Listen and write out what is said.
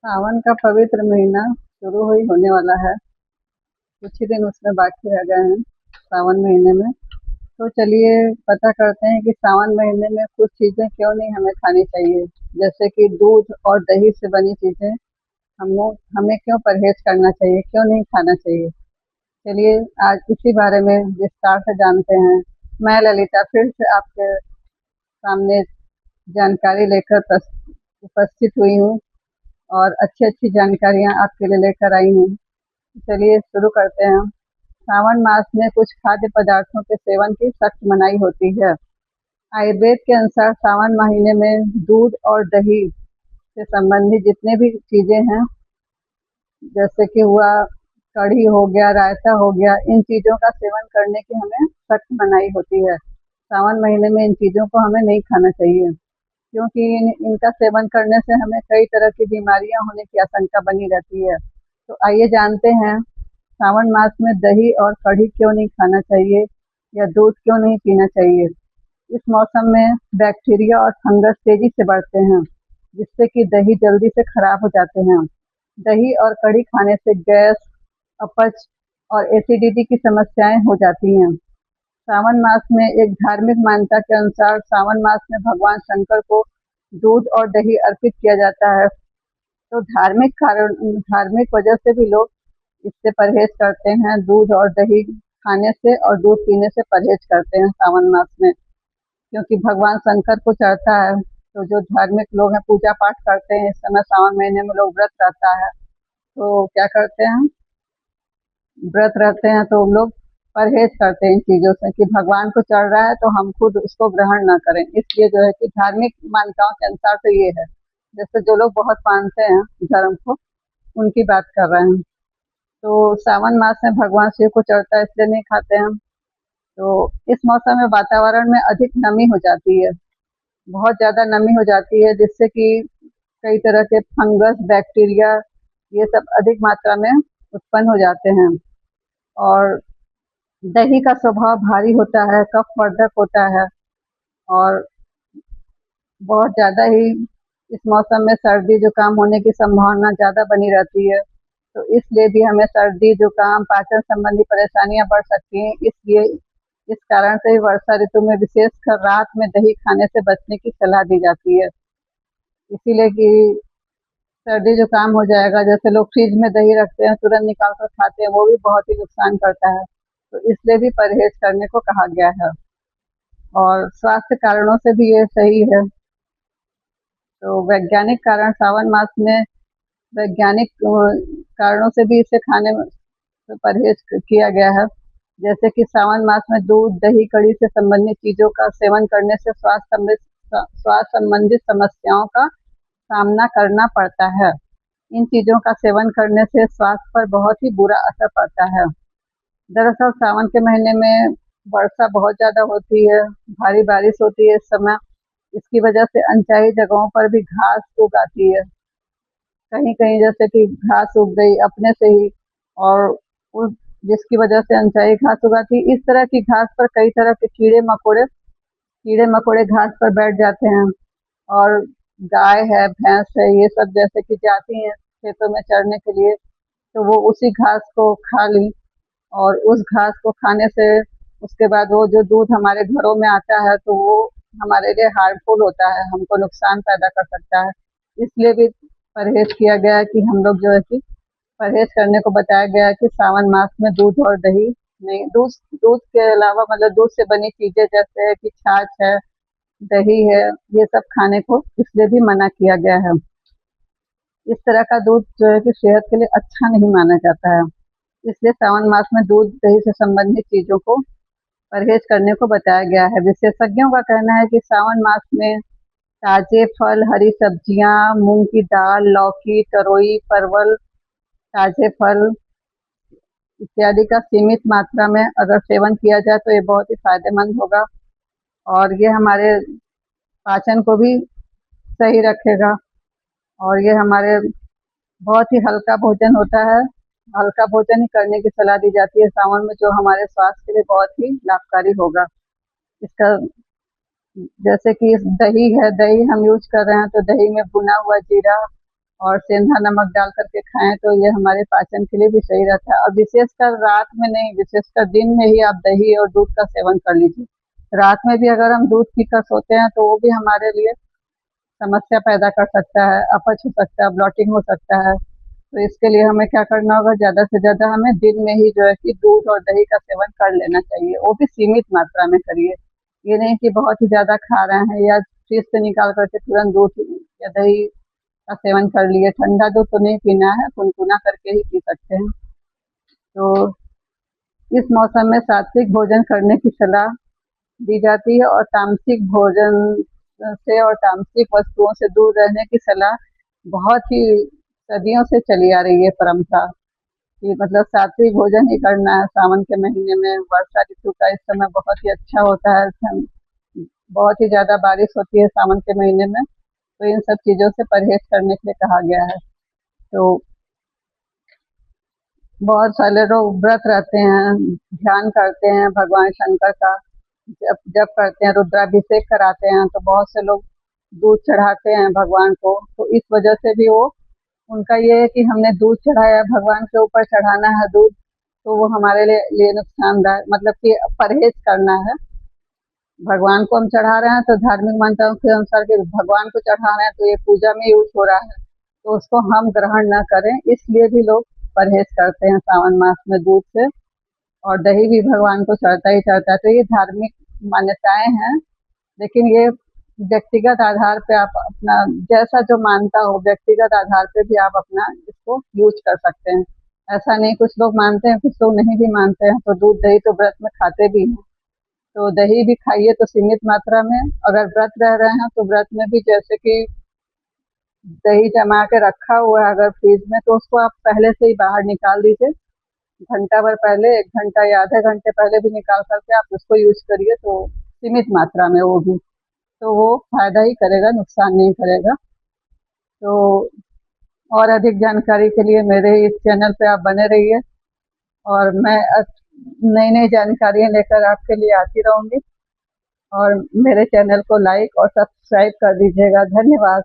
सावन का पवित्र महीना शुरू ही होने वाला है। कुछ ही दिन उसमें बाकी रह गए हैं सावन महीने में। तो चलिए पता करते हैं कि सावन महीने में कुछ चीज़ें क्यों नहीं हमें खानी चाहिए। जैसे कि दूध और दही से बनी चीज़ें हमें क्यों परहेज करना चाहिए, क्यों नहीं खाना चाहिए। चलिए आज इसी बारे में विस्तार से जानते हैं। मैं ललिता फिर से आपके सामने जानकारी लेकर उपस्थित हुई हूँ और अच्छी अच्छी जानकारियाँ आपके लिए लेकर आई हूँ। चलिए शुरू करते हैं। सावन मास में कुछ खाद्य पदार्थों के सेवन की सख्त मनाही होती है। आयुर्वेद के अनुसार सावन महीने में दूध और दही से संबंधित जितने भी चीजें हैं, जैसे कि हुआ कढ़ी हो गया, रायता हो गया, इन चीजों का सेवन करने की हमें सख्त मनाही होती है। सावन महीने में इन चीजों को हमें नहीं खाना चाहिए, क्योंकि इनका सेवन करने से हमें कई तरह की बीमारियां होने की आशंका बनी रहती है। तो आइए जानते हैं सावन मास में दही और कढ़ी क्यों नहीं खाना चाहिए या दूध क्यों नहीं पीना चाहिए। इस मौसम में बैक्टीरिया और फंगस तेजी से बढ़ते हैं, जिससे कि दही जल्दी से खराब हो जाते हैं। दही और कढ़ी खाने से गैस, अपच और एसिडिटी की समस्याएं हो जाती हैं। सावन मास में एक धार्मिक मान्यता के अनुसार सावन मास में भगवान शंकर को दूध और दही अर्पित किया जाता है। तो धार्मिक वजह से भी लोग इससे परहेज करते हैं। दूध और दही खाने से और दूध पीने से परहेज करते हैं सावन मास में, क्योंकि भगवान शंकर को चढ़ता है। तो जो धार्मिक लोग हैं पूजा पाठ करते हैं, इस समय सावन महीने में लोग व्रत रहता है, तो क्या करते हैं, व्रत रहते हैं तो लोग परहेज करते हैं इन चीजों से कि भगवान को चढ़ रहा है तो हम खुद उसको ग्रहण ना करें। इसलिए जो है कि धार्मिक मान्यताओं के अनुसार तो ये है। जैसे जो लोग बहुत मानते हैं धर्म को, उनकी बात कर रहे हैं। तो सावन मास में भगवान शिव को चढ़ता है, इसलिए नहीं खाते हैं। तो इस मौसम में वातावरण में अधिक नमी हो जाती है, बहुत ज्यादा नमी हो जाती है, जिससे कि कई तरह के फंगस, बैक्टीरिया, ये सब अधिक मात्रा में उत्पन्न हो जाते हैं। और दही का स्वभाव भारी होता है, कफवर्धक होता है, और बहुत ज्यादा ही इस मौसम में सर्दी जुकाम होने की संभावना ज्यादा बनी रहती है। तो इसलिए भी हमें सर्दी जुकाम, पाचन संबंधी परेशानियां बढ़ सकती हैं। इसलिए इस कारण से ही वर्षा ऋतु में विशेषकर रात में दही खाने से बचने की सलाह दी जाती है। इसीलिए कि सर्दी जुकाम हो जाएगा, जैसे लोग फ्रिज में दही रखते हैं तुरंत निकाल कर खाते हैं, वो भी बहुत ही नुकसान करता है। तो इसलिए भी परहेज करने को कहा गया है, और स्वास्थ्य कारणों से भी ये सही है। तो वैज्ञानिक कारण, सावन मास में वैज्ञानिक कारणों से भी इसे खाने में परहेज किया गया है। जैसे कि सावन मास में दूध, दही, कड़ी से संबंधित चीजों का सेवन करने से स्वास्थ्य संबंधित समस्याओं का सामना करना पड़ता है। इन चीजों का सेवन करने से स्वास्थ्य पर बहुत ही बुरा असर पड़ता है। दरअसल सावन के महीने में वर्षा बहुत ज्यादा होती है, भारी बारिश होती है इस समय। इसकी वजह से अनचाही जगहों पर भी घास उग आती है, कहीं कहीं जैसे कि घास उग गई अपने से ही, और उस जिसकी वजह से अनचाही घास उगाती है। इस तरह की घास पर कई तरह के कीड़े मकोड़े घास पर बैठ जाते हैं, और गाय है, भैंस है, ये सब जैसे कि जाती हैं खेतों में चरने के लिए, तो वो उसी घास को खा ली। और उस घास को खाने से उसके बाद वो जो दूध हमारे घरों में आता है, तो वो हमारे लिए हार्मफुल होता है, हमको नुकसान पैदा कर सकता है। इसलिए भी परहेज किया गया है कि हम लोग जो है कि परहेज करने को बताया गया है कि सावन मास में दूध और दही नहीं, दूध दूध के अलावा मतलब दूध से बनी चीजें जैसे है कि छाछ है, दही है, ये सब खाने को इसलिए भी मना किया गया है। इस तरह का दूध जो है कि सेहत के लिए अच्छा नहीं माना जाता है। इसलिए सावन मास में दूध दही से संबंधित चीजों को परहेज करने को बताया गया है। विशेषज्ञों का कहना है कि सावन मास में ताजे फल, हरी सब्जियां, मूंग की दाल, लौकी, तरोई, परवल, ताजे फल इत्यादि का सीमित मात्रा में अगर सेवन किया जाए तो ये बहुत ही फायदेमंद होगा, और ये हमारे पाचन को भी सही रखेगा। और ये हमारे बहुत ही हल्का भोजन होता है, हल्का भोजन ही करने की सलाह दी जाती है सावन में, जो हमारे स्वास्थ्य के लिए बहुत ही लाभकारी होगा। इसका जैसे कि दही है, दही हम यूज कर रहे हैं तो दही में भुना हुआ जीरा और सेंधा नमक डाल करके खाएं तो ये हमारे पाचन के लिए भी सही रहता है। और विशेषकर रात में नहीं, विशेषकर दिन में ही आप दही और दूध का सेवन कर लीजिए। रात में भी अगर हम दूध पीकर सोते हैं तो वो भी हमारे लिए समस्या पैदा कर सकता है, अपच हो सकता है, ब्लॉटिंग हो सकता है। तो इसके लिए हमें क्या करना होगा, ज़्यादा से ज़्यादा हमें दिन में ही जो है कि दूध और दही का सेवन कर लेना चाहिए, वो भी सीमित मात्रा में करिए। ये नहीं कि बहुत ही ज़्यादा खा रहे हैं या फ्रिज से निकाल करके तुरंत दूध या दही का सेवन कर लिए। ठंडा दूध तो नहीं पीना है, गुनगुना करके ही पी सकते हैं। तो इस मौसम में सात्विक भोजन करने की सलाह दी जाती है और तामसिक भोजन से और तामसिक वस्तुओं से दूर रहने की सलाह बहुत ही सदियों से चली आ रही है परंपरा कि मतलब सात्विक भोजन ही करना है। सावन के महीने में वर्षा ऋतु का इस समय बहुत ही अच्छा होता है, बहुत ही ज़्यादा बारिश होती है सावन के महीने में। तो इन सब चीज़ों से परहेज करने के लिए कहा गया है। तो बहुत सारे लोग व्रत रहते हैं, ध्यान करते हैं भगवान शंकर का, जब जब करते हैं, रुद्राभिषेक कराते हैं, तो बहुत से लोग दूध चढ़ाते हैं भगवान को। तो इस वजह से भी वो उनका ये है कि हमने दूध चढ़ाया, भगवान के ऊपर चढ़ाना है दूध, तो वो हमारे लिए नुकसानदायक, मतलब कि परहेज करना है। भगवान को हम चढ़ा रहे हैं तो धार्मिक मान्यताओं के अनुसार कि भगवान को चढ़ा रहे हैं तो ये पूजा में यूज हो रहा है, तो उसको हम ग्रहण न करें, इसलिए भी लोग परहेज करते हैं सावन मास में दूध से। और दही भी भगवान को चढ़ता ही चढ़ता है। तो ये धार्मिक मान्यताएं हैं, लेकिन ये व्यक्तिगत आधार पे आप अपना जैसा जो मानता हो, व्यक्तिगत आधार पे भी आप अपना इसको यूज कर सकते हैं। ऐसा नहीं, कुछ लोग मानते हैं, कुछ लोग नहीं भी मानते हैं, तो दूध दही तो व्रत में खाते भी हैं। तो दही भी खाइए तो सीमित मात्रा में। अगर व्रत रह रहे हैं तो व्रत में भी जैसे कि दही जमा के रखा हुआ है अगर फ्रिज में, तो उसको आप पहले से ही बाहर निकाल दीजिए, घंटा भर पहले, 1 घंटा या आधे घंटे पहले भी निकाल करके आप उसको यूज करिए, तो सीमित मात्रा में वो भी, तो वो फायदा ही करेगा, नुकसान नहीं करेगा। तो और अधिक जानकारी के लिए मेरे इस चैनल पे आप बने रहिए और मैं नई नई जानकारियाँ लेकर आपके लिए आती रहूँगी। और मेरे चैनल को लाइक और सब्सक्राइब कर दीजिएगा। धन्यवाद।